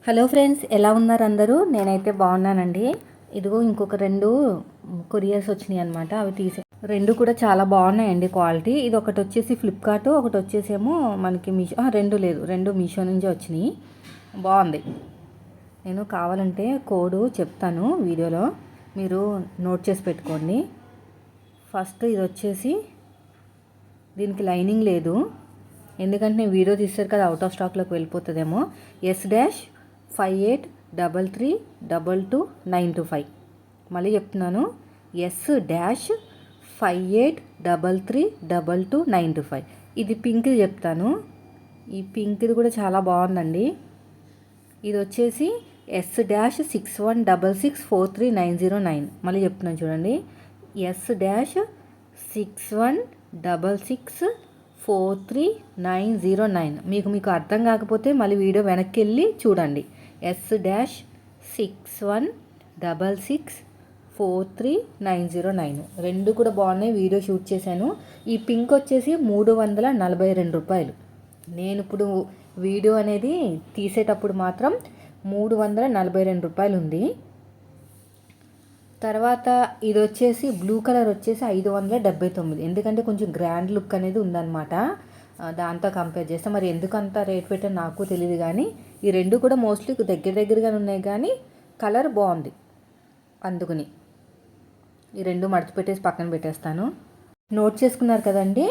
Hello friends, ఎలా ఉన్నారు అందరూ? నేనైతే బాగున్నానండి. ఇదిగో ఇంకొక 2 కొరియర్స్ వచ్చినాయి అనమాట. అవి రెండు కూడా చాలా బాగున్నాయండి క్వాలిటీ. ఇది ఒకటి వచ్చేసి ఫ్లిప్కార్ట్, ఒకటి వచ్చేసేమో మనకి మీషో. రెండు లేదు, రెండు మీషో నుంచి వచ్చినాయి. బాగుంది. నేను కావాలంటే కోడ్ చెప్తాను వీడియోలో, మీరు నోట్ చేసి పెట్టుకోండి. ఫస్ట్ ఇది వచ్చేసి దీనికి లైనింగ్ లేదు, ఎందుకంటే నేను వీడియో తీస్తారు కదా, అవుట్ ఆఫ్ స్టాక్లోకి వెళ్ళిపోతుందేమో. S-5833222925. మళ్ళీ చెప్తున్నాను, S-5833222925. ఇది పింక్ది చెప్తాను. ఈ పింక్ది కూడా చాలా బాగుందండి. ఇది వచ్చేసి S-6166439909. మళ్ళీ చెప్తున్నాను చూడండి, S-6166439909. మీకు అర్థం కాకపోతే మళ్ళీ వీడియో వెనక్కి వెళ్ళి చూడండి. S-6166439909. రెండు కూడా బాగున్నాయి, వీడియో షూట్ చేశాను. ఈ పింక్ వచ్చేసి 342 రూపాయలు. నేను ఇప్పుడు వీడియో అనేది తీసేటప్పుడు మాత్రం 342 రూపాయలు ఉంది. తర్వాత ఇది వచ్చేసి బ్లూ కలర్ వచ్చేసి 579. ఎందుకంటే కొంచెం గ్రాండ్ లుక్ అనేది ఉందన్నమాట, దాంతో కంపేర్ చేస్తే. మరి ఎందుకు అంత రేట్ పెట్టాను నాకు తెలియదు, కానీ ఈ రెండు కూడా మోస్ట్లీ దగ్గరగానే ఉన్నాయి, కానీ కలర్ బాగుంది. అందుకని ఈ రెండు మడత పెట్టేసి పక్కన పెట్టేస్తాను. నోట్ చేసుకున్నారు కదండి.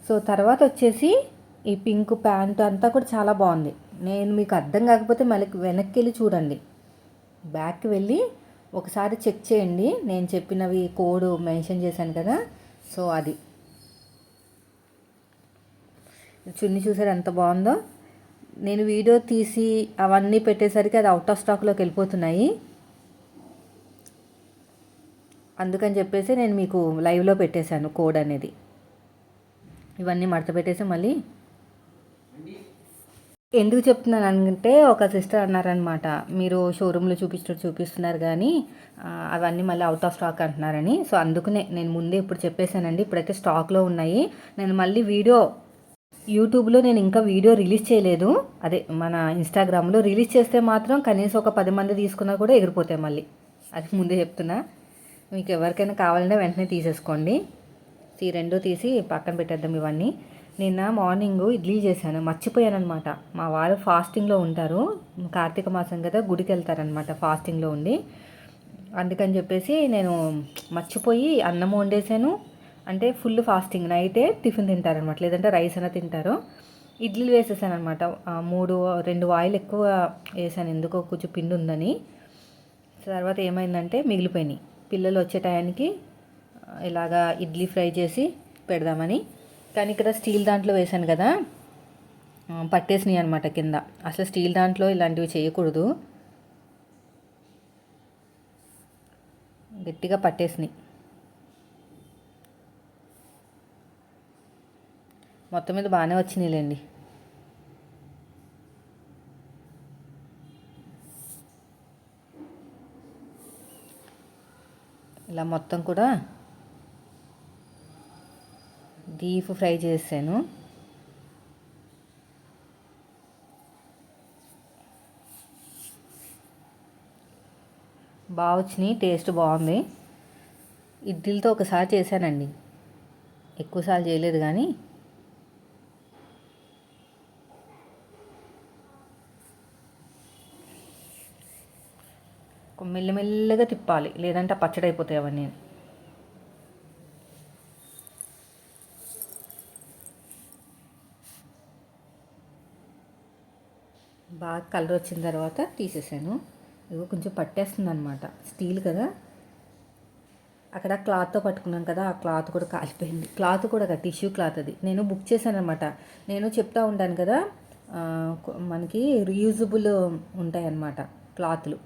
సో తర్వాత వచ్చేసి ఈ పింక్ ప్యాంట్ అంతా కూడా చాలా బాగుంది. నేను మీకు అర్థం కాకపోతే మళ్ళీ వెనక్కి వెళ్ళి చూడండి, బ్యాక్కి వెళ్ళి ఒకసారి చెక్ చేయండి. నేను చెప్పినవి కోడ్ మెన్షన్ చేశాను కదా, సో అది. చున్నీ చూసారు ఎంత బాగుందో. నేను వీడియో తీసి అవన్నీ పెట్టేసరికి అది అవుట్ ఆఫ్ స్టాక్లోకి వెళ్ళిపోతున్నాయి. అందుకని చెప్పేసి నేను మీకు లైవ్లో పెట్టేశాను కోడ్ అనేది. ఇవన్నీ మడత పెట్టేసి మళ్ళీ ఎందుకు చెప్తున్నాను అంటే, ఒక సిస్టర్ అన్నారనమాట, మీరు షోరూంలో చూపిస్తున్నారు కానీ అవన్నీ మళ్ళీ అవుట్ ఆఫ్ స్టాక్ అంటున్నారని. సో అందుకనే నేను ముందే ఇప్పుడు చెప్పేశానండి. ఇప్పుడైతే స్టాక్లో ఉన్నాయి. నేను మళ్ళీ యూట్యూబ్లో నేను ఇంకా వీడియో రిలీజ్ చేయలేదు. అదే మన ఇన్స్టాగ్రామ్లో రిలీజ్ చేస్తే మాత్రం కనీసం ఒక 10 మంది తీసుకున్నా కూడా ఎగిరిపోతాయి మళ్ళీ. అది ముందే చెప్తున్నా. మీకు ఎవరికైనా కావాలంటే వెంటనే తీసేసుకోండి. ఈ రెండు తీసి పక్కన పెట్టేద్దాం ఇవన్నీ. నిన్న మార్నింగ్ ఇడ్లీ చేశాను, మర్చిపోయాను అనమాట. మా వారు ఫాస్టింగ్లో ఉంటారు, కార్తీక మాసం కదా, గుడికి వెళ్తారనమాట ఫాస్టింగ్లో ఉండి. అందుకని చెప్పేసి నేను మర్చిపోయి అన్నం వండేసాను. అంటే ఫుల్ ఫాస్టింగ్, నైటే టిఫిన్ తింటారనమాట, లేదంటే రైస్ అయినా తింటారు. ఇడ్లీలు వేసేసాను అనమాట. 2 వాయిలు ఎక్కువ వేసాను, ఎందుకో కొంచెం పిండి ఉందని. తర్వాత ఏమైందంటే మిగిలిపోయినాయి. పిల్లలు వచ్చే టయానికి ఇలాగా ఇడ్లీ ఫ్రై చేసి పెడదామని. కానీ ఇక్కడ స్టీల్ దాంట్లో వేసాను కదా, పట్టేసినాయి అనమాట కింద. అసలు స్టీల్ దాంట్లో ఇలాంటివి చేయకూడదు, గట్టిగా పట్టేసినాయి. మొత్తం మీద బాగానే వచ్చినాయిలేండి. ఇలా మొత్తం కూడా డీప్ ఫ్రై చేసాను. బాగా వచ్చినాయి, టేస్ట్ బాగుంది. ఇడ్లీలతో ఒకసారి చేశానండి, ఎక్కువసార్లు చేయలేదు. కానీ మెల్లమెల్లగా తిప్పాలి, లేదంటే పచ్చడి అయిపోతాయి అవన్నీ. బాగా కలర్ వచ్చిన తర్వాత తీసేసాను. ఇదిగో కొంచెం పట్టేస్తుంది అనమాట, స్టీల్ కదా. అక్కడ క్లాత్తో పట్టుకున్నాను కదా, ఆ క్లాత్ కూడా కాలిపోయింది. క్లాత్ కూడా టిష్యూ క్లాత్, అది నేను బుక్ చేశాను అనమాట. నేను చెప్తా ఉంటాను కదా, మనకి రీయూజబుల్ ఉంటాయన్నమాట క్లాత్లు.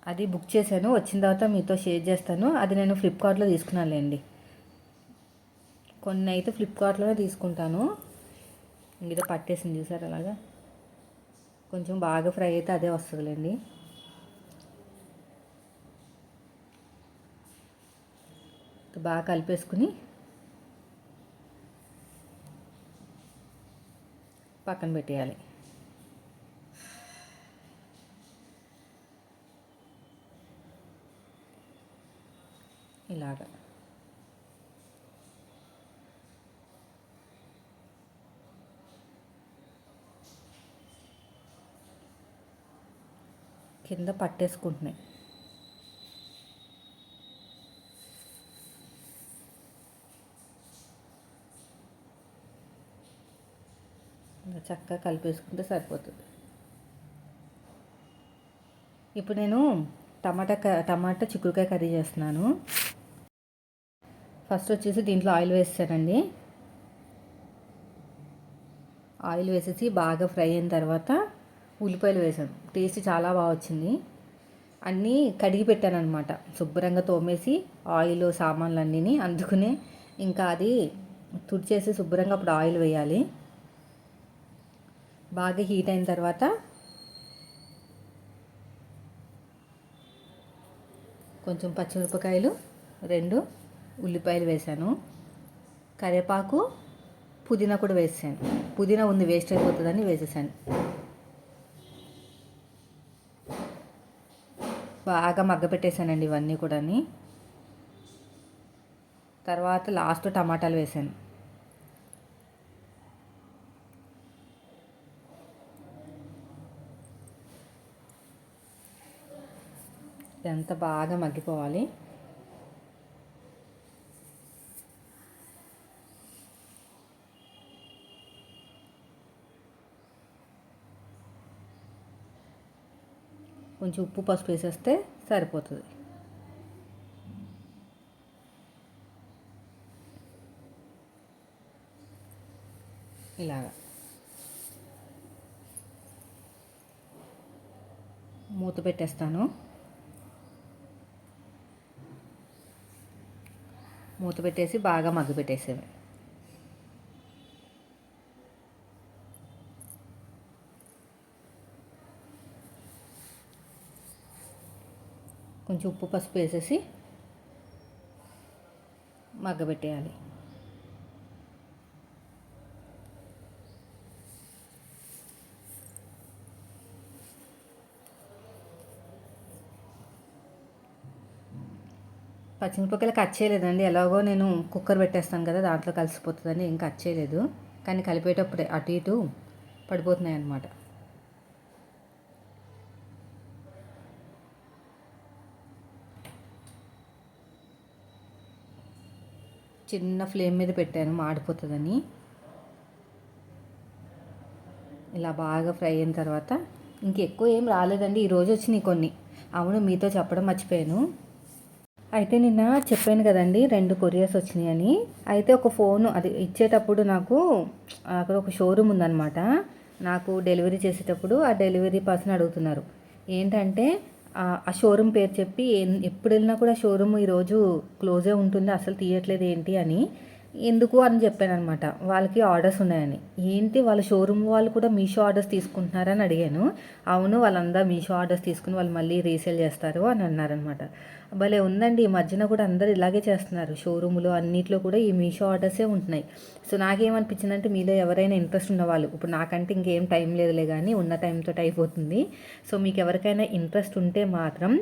అది బుక్ చేశాను, వచ్చిన తర్వాత మీతో షేర్ చేస్తాను. అది నేను ఫ్లిప్కార్ట్లో తీసుకున్నానులేండి. కొన్ని అయితే ఫ్లిప్కార్ట్లోనే తీసుకుంటాను. ఇంకేదో పట్టేసింది చూసారు, అలాగా కొంచెం బాగా ఫ్రై అయితే అదే వస్తుందిలేండి. బాగా కలిపేసుకుని పక్కన పెట్టేయాలి. ఇలాగా కింద పట్టేసుకుంటున్నాయి. ఇలా చక్కగా కలిపేసుకుంటే సరిపోతుంది. ఇప్పుడు నేను టమాటా చిక్కుడుకాయ కర్రీ చేస్తున్నాను. ఫస్ట్ వచ్చేసి దీంట్లో ఆయిల్ వేసానండి. ఆయిల్ వేసేసి బాగా ఫ్రై అయిన తర్వాత ఉల్లిపాయలు వేసాను. టేస్ట్ చాలా బాగా వచ్చింది. అన్నీ కడిగి పెట్టాను అనమాట, శుభ్రంగా తోమేసి ఆయిల్ సామాన్లు అన్నీ. అందుకునే ఇంకా అది తుడిచేసి శుభ్రంగా అప్పుడు ఆయిల్ వేయాలి. బాగా హీట్ అయిన తర్వాత కొంచెం పచ్చిమిరపకాయలు, 2 ఉల్లిపాయలు వేసాను. కరివేపాకు, పుదీనా కూడా వేసాను. పుదీనా ఉంది, వేస్ట్ అయిపోతుందని వేసేసాను. బాగా మగ్గపెట్టేసానండి ఇవన్నీ కూడా. తర్వాత లాస్ట్ టమాటాలు వేసాను. ఇదంతా బాగా మగ్గిపోవాలి. కొంచెం ఉప్పు పసుపు వేసేస్తే సరిపోతుంది. ఇలాగా మూత పెట్టేస్తాను. మూత పెట్టేసి బాగా మగ్గి పెట్టేసేవి. కొంచెం ఉప్పు పసుపు వేసేసి మగ్గబెట్టేయాలి. పచ్చిమిరపకాయలు కట్ చేయలేదండి, ఎలాగో నేను కుక్కర్ పెట్టేస్తాను కదా, దాంట్లో కలిసిపోతుందని ఏం కట్ చేయలేదు. కానీ కలిపేటప్పుడే అటు ఇటు పడిపోతున్నాయి అన్నమాట. చిన్న ఫ్లేమ్ మీద పెట్టాను మాడిపోతుందని. ఇలా బాగా ఫ్రై అయిన తర్వాత ఇంకెక్కువ ఏం రాలేదండి, ఈరోజు వచ్చినాయి కొన్ని. అవును, మీతో చెప్పడం మర్చిపోయాను. అయితే నిన్న చెప్పాను కదండి 2 కొరియర్స్ వచ్చినాయి అని. అయితే ఒక ఫోను అది ఇచ్చేటప్పుడు నాకు అక్కడ ఒక షోరూమ్ ఉందన్నమాట. నాకు డెలివరీ చేసేటప్పుడు ఆ డెలివరీ పర్సన్ అడుగుతున్నారు ఏంటంటే ఆ షోరూమ్ పేరు చెప్పి ఎప్పుడు వెళ్ళినా కూడా షోరూమ్ ఈరోజు క్లోజే ఉంటుంది, అసలు తీయట్లేదు ఏంటి అని. ఎందుకు అని చెప్పాను అనమాట. వాళ్ళకి ఆర్డర్స్ ఉన్నాయని. ఏంటి వాళ్ళ షోరూమ్ వాళ్ళు కూడా మీషో ఆర్డర్స్ తీసుకుంటున్నారని అడిగాను. అవును, వాళ్ళందరూ మీషో ఆర్డర్స్ తీసుకుని వాళ్ళు మళ్ళీ రీసేల్ చేస్తారు అని అన్నారనమాట. భలే ఉందండి, ఈ మధ్యన కూడా అందరూ ఇలాగే చేస్తున్నారు. షోరూములు అన్నిట్లో కూడా ఈ మీషో ఆర్డర్సే ఉంటున్నాయి. సో నాకేమనిపించిందంటే మీలో ఎవరైనా ఇంట్రెస్ట్ ఉన్నవాళ్ళు, ఇప్పుడు నాకంటే ఇంకేం టైం లేదులే కానీ ఉన్న టైంతో అయిపోతుంది. సో మీకు ఎవరికైనా ఇంట్రెస్ట్ ఉంటే మాత్రం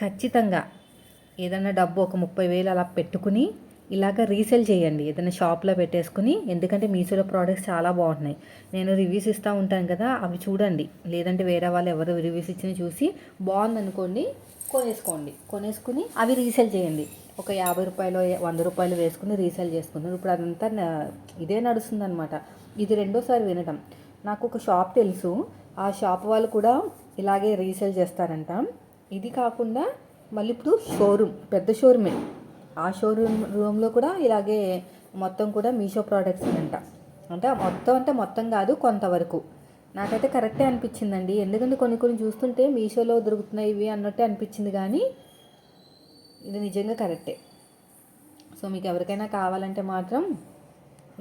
ఖచ్చితంగా ఏదైనా డబ్బు ఒక 30,000 అలా పెట్టుకుని ఇలాగ రీసేల్ చేయండి, ఏదైనా షాప్లో పెట్టేసుకుని. ఎందుకంటే మీషోలో ప్రోడక్ట్స్ చాలా బాగుంటున్నాయి. నేను రివ్యూస్ ఇస్తూ ఉంటాను కదా, అవి చూడండి. లేదంటే వేరే వాళ్ళు ఎవరు రివ్యూస్ ఇచ్చిన చూసి బాగుందనుకోండి కొనేసుకుని అవి రీసేల్ చేయండి. ఒక 50 రూపాయలు 100 రూపాయలు వేసుకుని రీసేల్ చేసుకున్నారు. ఇప్పుడు అదంతా ఇదే నడుస్తుంది అనమాట. ఇది రెండోసారి వినటం. నాకు ఒక షాప్ తెలుసు, ఆ షాప్ వాళ్ళు కూడా ఇలాగే రీసేల్ చేస్తారంట. ఇది కాకుండా మళ్ళీ ఇప్పుడు పెద్ద షోరూమే, ఆ రూమ్లో కూడా ఇలాగే మొత్తం కూడా మీషో ప్రోడక్ట్స్ అంట. అంటే మొత్తం కాదు, కొంతవరకు. నాకైతే కరెక్టే అనిపించిందండి. ఎందుకంటే కొన్ని చూస్తుంటే మీషోలో దొరుకుతున్నాయి ఇవి అన్నట్టే అనిపించింది, కానీ ఇది నిజంగా కరెక్టే. సో మీకు ఎవరికైనా కావాలంటే మాత్రం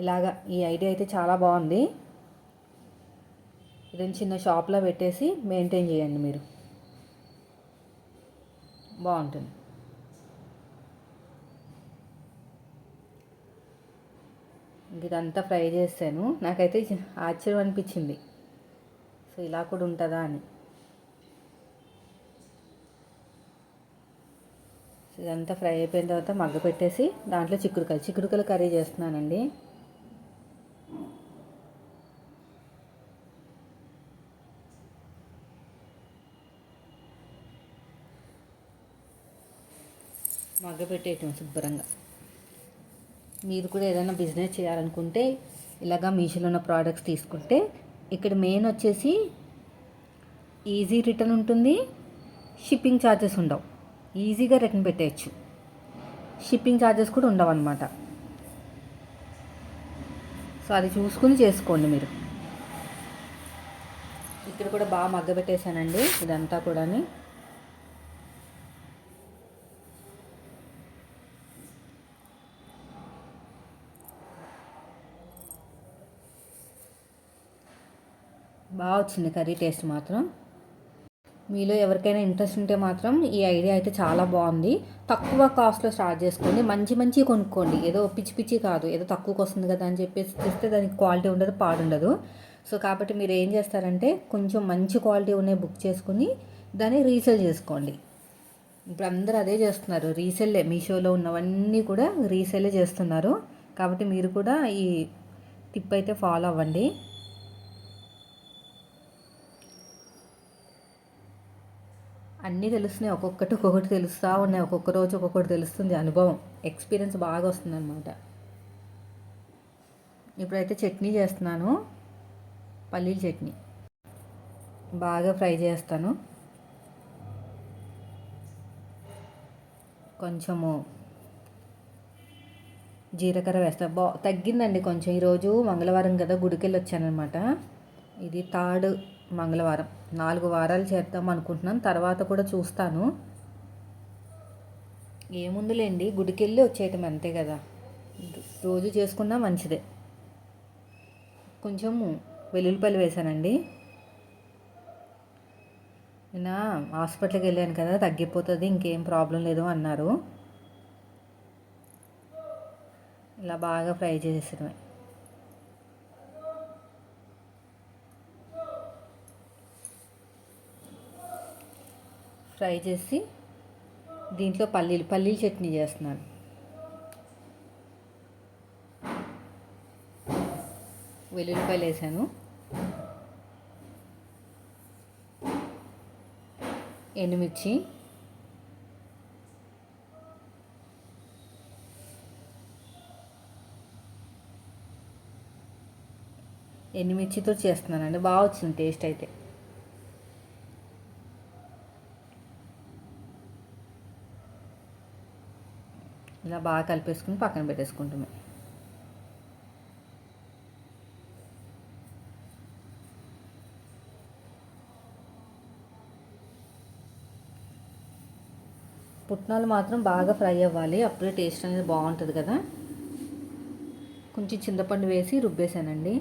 ఇలాగా ఈ ఐడియా అయితే చాలా బాగుంది. ఇదని చిన్న షాప్లో పెట్టేసి మెయింటైన్ చేయండి మీరు, బాగుంటుంది. ఇదంతా ఫ్రై చేశాను. నాకైతే ఆశ్చర్యం అనిపించింది, సో ఇలా కూడా ఉంటుందా అని. ఇదంతా ఫ్రై అయిపోయిన తర్వాత మగ్గ పెట్టేసి దాంట్లో చిక్కుడుకాయలు కర్రీ చేస్తున్నానండి. మగ్గ పెట్టేయటం శుభ్రంగా. మీరు కూడా ఏదైనా బిజినెస్ చేయాలనుకుంటే ఇలాగా మీషోలో ఉన్న ప్రోడక్ట్స్ తీసుకుంటే, ఇక్కడ మెయిన్ వచ్చేసి ఈజీ రిటర్న్ ఉంటుంది, షిప్పింగ్ ఛార్జెస్ ఉండవు. ఈజీగా రిటర్న్ పెట్టేయచ్చు, షిప్పింగ్ ఛార్జెస్ కూడా ఉండవు అన్నమాట. సో అది చూసుకుని చేసుకోండి మీరు. ఇక్కడ కూడా బాగా మగ్గబెట్టేశానండి ఇదంతా కూడా. బాగా వచ్చింది కర్రీ టేస్ట్ మాత్రం. మీలో ఎవరికైనా ఇంట్రెస్ట్ ఉంటే మాత్రం ఈ ఐడియా అయితే చాలా బాగుంది. తక్కువ కాస్ట్లో స్టార్ట్ చేసుకోండి, మంచి కొనుక్కోండి. ఏదో పిచ్చి కాదు, ఏదో తక్కువకి వస్తుంది కదా అని చెప్పేసి తెస్తే దానికి క్వాలిటీ ఉండదు, పాడుండదు. సో కాబట్టి మీరు ఏం చేస్తారంటే కొంచెం మంచి క్వాలిటీ ఉన్నాయి బుక్ చేసుకుని దాన్ని రీసేల్ చేసుకోండి. ఇప్పుడు అందరూ అదే చేస్తున్నారు, రీసేల్లే. మీషోలో ఉన్నవన్నీ కూడా రీసేలే చేస్తున్నారు. కాబట్టి మీరు కూడా ఈ టిప్ అయితే ఫాలో అవ్వండి. అన్నీ తెలుస్తున్నాయి, ఒక్కొక్కటి తెలుస్తూ ఉన్నాయి. ఒక్కొక్క రోజు ఒక్కొక్కటి తెలుస్తుంది. అనుభవం, ఎక్స్పీరియన్స్ బాగా వస్తుందన్నమాట. ఇప్పుడైతే చట్నీ చేస్తున్నాను, పల్లీల చట్నీ. బాగా ఫ్రై చేస్తాను. కొంచెము జీలకర్ర వేస్తా. తగ్గిందండి కొంచెం. ఈరోజు మంగళవారం కదా, గుడికెళ్ళి వచ్చానమాట. ఇది 3rd మంగళవారం. 4 వారాలు చేద్దాం అనుకుంటున్నాను, తర్వాత కూడా చూస్తాను. ఏముందులేండి, గుడికెళ్ళి వచ్చేయటం అంతే కదా, రోజు చేసుకున్నా మంచిదే. కొంచెం వెల్లుల్లిపాయలు వేసానండి. నిన్న హాస్పిటల్కి వెళ్ళాను కదా, తగ్గిపోతుంది, ఇంకేం ప్రాబ్లం లేదు అన్నారు. ఇలా బాగా ఫ్రై చేసేయడమే. ఫ్రై చేసి దీంట్లో పల్లీల చట్నీ చేస్తున్నాను. వెల్లుల్లిపాయలు వేసాను, ఎండుమిర్చి, ఎండుమిర్చితో చేస్తున్నానండి. బాగా వచ్చింది టేస్ట్ అయితే. ఇలా బాగా కలిపేసుకుని పక్కన పెట్టేసుకుంటాము. పుట్నాలు మాత్రం బాగా ఫ్రై అవ్వాలి, అప్పుడే టేస్ట్ అనేది బాగుంటుంది కదా. కొంచెం చింతపండు వేసి రుబ్బేసానండి.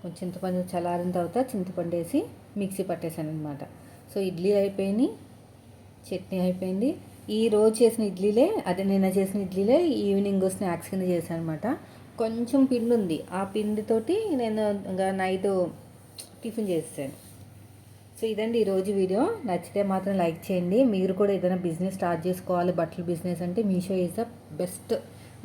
కొంచెం చింతపండు చల్లారిన తర్వాత చింతపండు వేసి మిక్సీ పట్టేశాను అనమాట. సో ఇడ్లీ అయిపోయింది, చట్నీ అయిపోయింది. ఈ రోజు చేసిన ఇడ్లీలే, అదే నిన్న చేసిన ఇడ్లీలే ఈవినింగ్ స్నాక్స్ కింద చేశాను అనమాట. కొంచెం పిండి ఉంది, ఆ పిండితోటి నేను ఇంకా నైట్ టిఫిన్ చేసాను. సో ఇదండి ఈరోజు వీడియో. నచ్చితే మాత్రం లైక్ చేయండి. మీరు కూడా ఏదైనా బిజినెస్ స్టార్ట్ చేసుకోవాలి, బట్టల బిజినెస్ అంటే Meesho is the best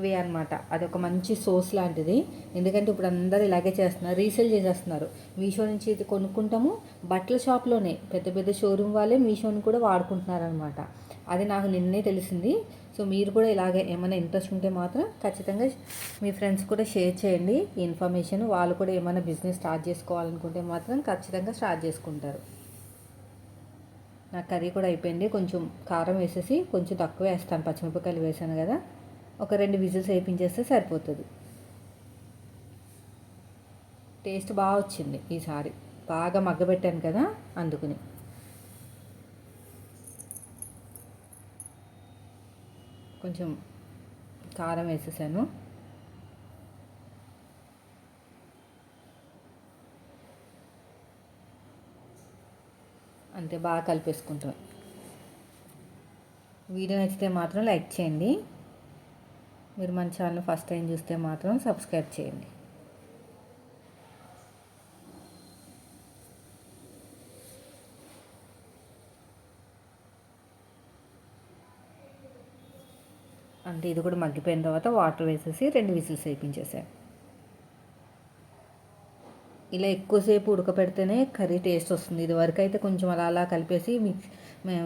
way అనమాట. అది ఒక మంచి సోర్స్ లాంటిది. ఎందుకంటే ఇప్పుడు అందరూ ఇలాగే చేస్తున్నారు, రీసేల్ చేసేస్తున్నారు. మీషో నుంచి ఇది కొనుక్కుంటాము, బట్టల షాప్లోనే పెద్ద షోరూమ్ వాళ్ళే మీషోని కూడా వాడుకుంటున్నారు అనమాట. అది నాకు నిన్నే తెలిసింది. సో మీరు కూడా ఇలాగే ఏమైనా ఇంట్రెస్ట్ ఉంటే మాత్రం ఖచ్చితంగా మీ ఫ్రెండ్స్ కూడా షేర్ చేయండి ఈ ఇన్ఫర్మేషన్. వాళ్ళు కూడా ఏమైనా బిజినెస్ స్టార్ట్ చేసుకోవాలనుకుంటే మాత్రం ఖచ్చితంగా స్టార్ట్ చేసుకుంటారు. నా కర్రీ కూడా అయిపోయింది. కొంచెం కారం వేసేసి కొంచెం తక్కువ వేస్తాను, పచ్చిమిరపకాయలు వేసాను కదా, ఒక 2 విజిల్స్ వేయించేస్తే సరిపోతుంది. టేస్ట్ బాగా వచ్చింది ఈసారి, బాగా మగ్గబెట్టాను కదా అందుకుని. కొంచెం కారం వేసేసాను. అంతే, బాగా కలిపేసుకుంటాం. వీడియో నచ్చితే మాత్రం లైక్ చేయండి. మీరు మన ఛానల్ ఫస్ట్ టైం చూస్తే మాత్రం సబ్స్క్రైబ్ చేయండి. అంటే ఇది కూడా మగ్గిపోయిన తర్వాత వాటర్ వేసేసి 2 విజిల్స్ వేయించేసాను. ఇలా ఎక్కువసేపు ఉడకపెడితేనే కర్రీ టేస్ట్ వస్తుంది. ఇదివరకు అయితే కొంచెం అలా అలా కలిపేసి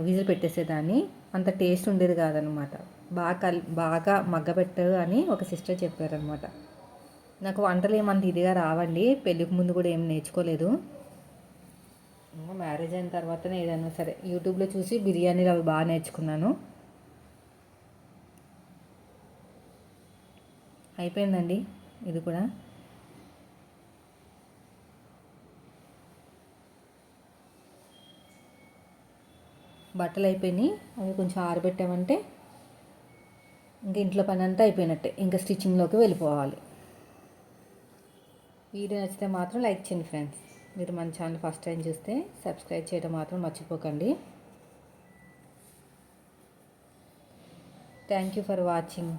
విజిల్ పెట్టేసేదాన్ని, అంత టేస్ట్ ఉండేది కాదనమాట. బాగా మగ్గపెట్టారు అని ఒక సిస్టర్ చెప్పారనమాట. నాకు వంటలు ఏమంత ఇదిగా రావండి, పెళ్ళికి ముందు కూడా ఏం నేర్చుకోలేదు. మ్యారేజ్ అయిన తర్వాతనే ఏదైనా సరే యూట్యూబ్లో చూసి బిర్యానీలు అవి బాగా నేర్చుకున్నాను. అయిపోయిందండి ఇది కూడా. బట్టలు అయిపోయినాయి, అవి కొంచెం ఆరబెట్టామంటే ఇంకా ఇంట్లో పని అంతా అయిపోయినట్టే, ఇంకా స్టిచ్చింగ్లోకి వెళ్ళిపోవాలి. వీడియో నచ్చితే మాత్రం లైక్ చేయండి ఫ్రెండ్స్. మీరు మన ఛానల్ ఫస్ట్ టైం చూస్తే సబ్స్క్రైబ్ చేయడం మాత్రం మర్చిపోకండి. Thank you for watching.